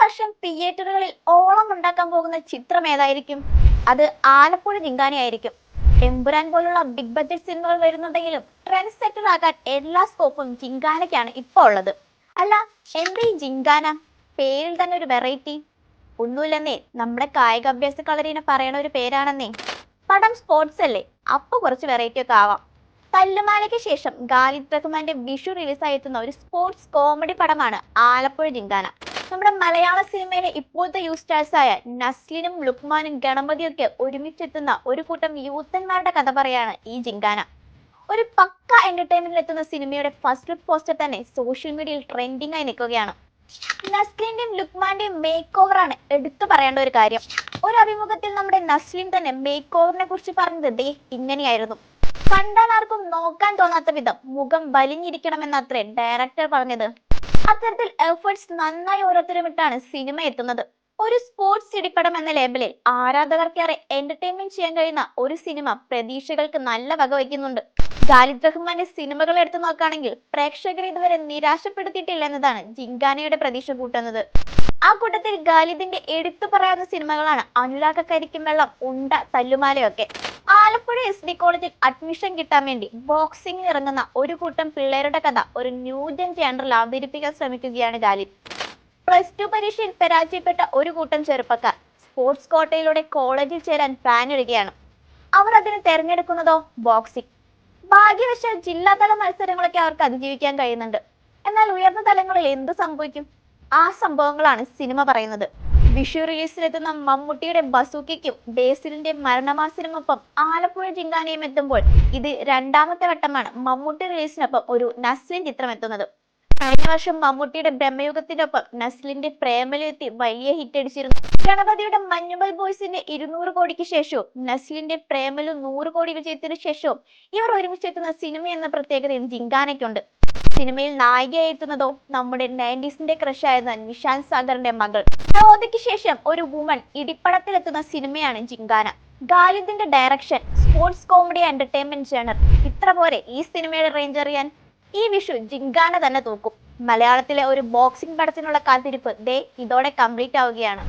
വർഷം തിയേറ്ററുകളിൽ ഓളം ഉണ്ടാക്കാൻ പോകുന്ന ചിത്രം ഏതായിരിക്കും? അത് ആലപ്പുഴ ജിങ്കാനയായിരിക്കും. എമ്പുരാൻ പോലുള്ള ബിഗ് ബഡ്ജറ്റ് സിനിമകൾ വരുന്നുണ്ടെങ്കിലും ട്രെൻഡ് സെറ്റർ ആകാൻ എല്ലാ സ്കോപ്പും ജിങ്കാനയ്ക്കാണ് ഇപ്പൊ ഉള്ളത്. അല്ല, എന്താ ഈ ജിങ്കാന? പേരിൽ തന്നെ ഒരു വെറൈറ്റി. ഒന്നുമില്ലെന്നേ, നമ്മുടെ കായികാഭ്യാസ കളരിനെ പറയണ ഒരു പേരാണെന്നേ. പടം സ്പോർട്സ് അല്ലേ, അപ്പൊ കുറച്ച് വെറൈറ്റി ഒക്കെ ആവാം. തല്ലുമാലയ്ക്ക് ശേഷം ഖാലിദ് റഹ്മാന്റെ വിഷു റിലീസായി എത്തുന്ന ഒരു സ്പോർട്സ് കോമഡി പടമാണ് ആലപ്പുഴ ജിങ്കാന. നമ്മുടെ മലയാള സിനിമയിലെ ഇപ്പോഴത്തെ യൂത്ത് സ്റ്റാർസ് ആയ നസ്ലിനും ലുക്മാനും ഗണപതിയും ഒക്കെ ഒരുമിച്ചെത്തുന്ന ഒരു കൂട്ടം യൂത്തന്മാരുടെ കഥ പറയാണ് ഈ ജിങ്കാന. ഒരു പക്ക എന്റർടൈൻമെന്റിൽ എത്തുന്ന സിനിമയുടെ ഫസ്റ്റ് ലുക്ക് പോസ്റ്റർ തന്നെ സോഷ്യൽ മീഡിയയിൽ ട്രെൻഡിംഗ് ആയി നിൽക്കുകയാണ്. നസ്ലിന്റെയും ലുക്മാന്റെയും മേക്ക് ഓവർ ആണ് എടുത്തു പറയേണ്ട ഒരു കാര്യം. ഒരു അഭിമുഖത്തിൽ നമ്മുടെ നസ്ലിൻ തന്നെ മേക്ക് ഓവറിനെ കുറിച്ച് പറഞ്ഞത് ദേ ഇങ്ങനെയായിരുന്നു. കണ്ടാൽ ആർക്കും നോക്കാൻ തോന്നാത്ത വിധം മുഖം വലിഞ്ഞിരിക്കണമെന്നത്രേ ഡയറക്ടർ പറഞ്ഞത്. അത്തരത്തിൽ എഫേർട്സ് നന്നായി ഓരോരുത്തരും ഇട്ടാണ് സിനിമ എത്തുന്നത്. ഒരു സ്പോർട്സ് ഇടിപ്പടം എന്ന ലേബലിൽ ആരാധകർക്കേറെ എന്റർടൈൻമെന്റ് ചെയ്യാൻ കഴിയുന്ന ഒരു സിനിമ പ്രതീക്ഷകൾക്ക് നല്ല വക വയ്ക്കുന്നുണ്ട്. ഖാലിദ് റഹ്മാന്റെ സിനിമകൾ എടുത്തു നോക്കുകയാണെങ്കിൽ പ്രേക്ഷകരെ ഇതുവരെ നിരാശപ്പെടുത്തിയിട്ടില്ല എന്നതാണ് ജിങ്കാനയുടെ പ്രതീക്ഷ കൂട്ടുന്നത്. ആ കൂട്ടത്തിൽ ഖാലിദിന്റെ എടുത്തു പറയാവുന്ന സിനിമകളാണ് അനുരാഗ കരിക്കും വെള്ളം, ഉണ്ട, തല്ലുമാലയൊക്കെ. ആലപ്പുഴ SD കോളേജിൽ അഡ്മിഷൻ കിട്ടാൻ വേണ്ടി ബോക്സിംഗിന് ഇറങ്ങുന്ന ഒരു കൂട്ടം പിള്ളേരുടെ കഥ ഒരു ന്യൂജൻ ജേണറിൽ അവതരിപ്പിക്കാൻ ശ്രമിക്കുകയാണ് ഖാലിദ്. +2 പരീക്ഷയിൽ പരാജയപ്പെട്ട ഒരു കൂട്ടം ചെറുപ്പക്കാർ സ്പോർട്സ് കോട്ടയിലൂടെ കോളേജിൽ ചേരാൻ പ്ലാൻ ഇടുകയാണ്. അവർ അതിന് തെരഞ്ഞെടുക്കുന്നതോ ബോക്സിംഗ്. ഭാഗ്യവശാൽ ജില്ലാതല മത്സരങ്ങളൊക്കെ അവർക്ക് അതിജീവിക്കാൻ കഴിയുന്നുണ്ട്. എന്നാൽ ഉയർന്ന തലങ്ങളിൽ എന്ത് സംഭവിക്കും? ആ സംഭവങ്ങളാണ് സിനിമ പറയുന്നത്. വിഷു റിലീസിലെത്തുന്ന മമ്മൂട്ടിയുടെ ബസൂക്കയ്ക്കും ബേസിലിന്റെ മരണമാസിനുമൊപ്പം ആലപ്പുഴ ജിങ്കാനയും എത്തുമ്പോൾ ഇത് രണ്ടാമത്തെ വട്ടമാണ് മമ്മൂട്ടി റിലീസിനൊപ്പം ഒരു നസ്ലിൻ ചിത്രം എത്തുന്നത്. കഴിഞ്ഞ വർഷം മമ്മൂട്ടിയുടെ ബ്രഹ്മയുഗത്തിനൊപ്പം നസ്ലിന്റെ പ്രേമലു എത്തി വലിയ ഹിറ്റ് അടിച്ചിരുന്നു. ഗണപതിയുടെ മഞ്ഞുമൽ ബോയ്സിന്റെ 200 കോടിക്ക് ശേഷവും നസ്ലിന്റെ പ്രേമലു 100 കോടി വിജയത്തിന് ശേഷവും ഇവർ ഒരുമിച്ചെത്തുന്ന സിനിമ എന്ന പ്രത്യേകതയും ജിങ്കാനയ്ക്കുണ്ട്. സിനിമയിൽ നായികയായി എത്തുന്നതോ നമ്മുടെ 90s ക്രഷായിരുന്ന നിഷാന്ത് സാഗറിന്റെ മകൾ. ജ്യോതിക്ക് ശേഷം ഒരു വുമൺ ഇടിപ്പടത്തിലെത്തുന്ന സിനിമയാണ് ജിങ്കാന. ഖാലിദിന്റെ direction, sports comedy entertainment genre, ഇത്ര പോരെ ഈ സിനിമയുടെ റേഞ്ച് അറിയാൻ? ഈ വിഷു ജിങ്കാന തന്നെ തൂക്കും. മലയാളത്തിലെ ഒരു ബോക്സിംഗ് പടത്തിനുള്ള കാത്തിരിപ്പ് ദേ ഇതോടെ കംപ്ലീറ്റ് ആവുകയാണ്.